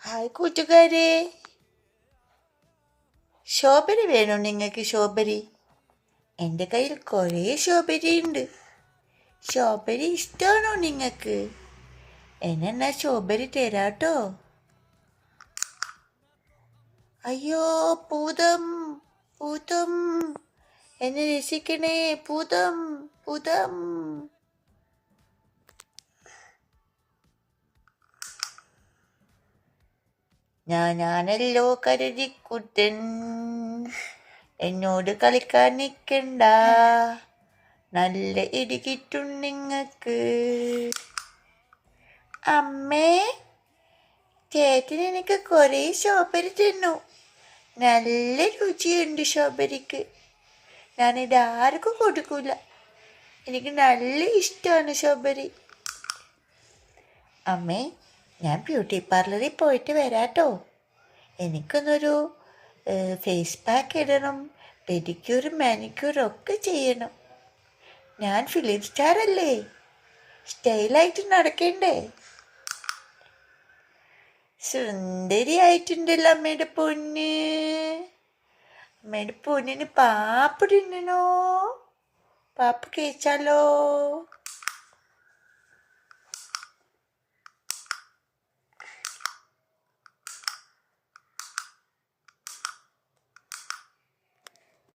Hi കൂട്ടുകാരെ, strawberry വേണോ നിങ്ങൾക്ക്? സ്ട്രോബെറി എൻ്റെ കയ്യിൽ കുറേ സ്ട്രോബെറി ഉണ്ട്. സ്ട്രോബെറി ഇഷ്ടമാണോ നിങ്ങൾക്ക്? എന്നാ സ്ട്രോബെറി തരാട്ടോ. അയ്യോ ഭൂതം, ഭൂതം, എന്നെ രക്ഷിക്കണേ, ഭൂതം, ഭൂതം. ഞാനാണല്ലോ കരുതിക്കുട്ടൻ, എന്നോട് കളിക്കാൻ നിൽക്കണ്ട, നല്ല ഇടി കിട്ടും നിങ്ങൾക്ക്. അമ്മേ, ചേട്ടൻ എനിക്ക് കുറേ സ്ട്രോബെറി തിന്നു. നല്ല രുചിയുണ്ട് സ്ട്രോബെറിക്ക്. ഞാനിത് ആർക്കും കൊടുക്കൂല. എനിക്ക് നല്ല ഇഷ്ടമാണ് സ്ട്രോബെറി. അമ്മേ, ഞാൻ ബ്യൂട്ടി പാർലറിൽ പോയിട്ട് വരാട്ടോ. എനിക്കൊന്നൊരു ഫേസ് പാക്ക് ഇടണം, പെഡിക്യൂറും മാനിക്യൂറും ഒക്കെ ചെയ്യണം. ഞാൻ ഫിലിം സ്റ്റാർ അല്ലേ, സ്റ്റൈലായിട്ട് നടക്കണ്ടേ. സുന്ദരി ആയിട്ടുണ്ടല്ലോ അമ്മയുടെ പൊന്ന്. അമ്മയുടെ പൊന്നിന് പാപ്പ് തിന്നണോ? പാപ്പ് കഴിച്ചാലോ?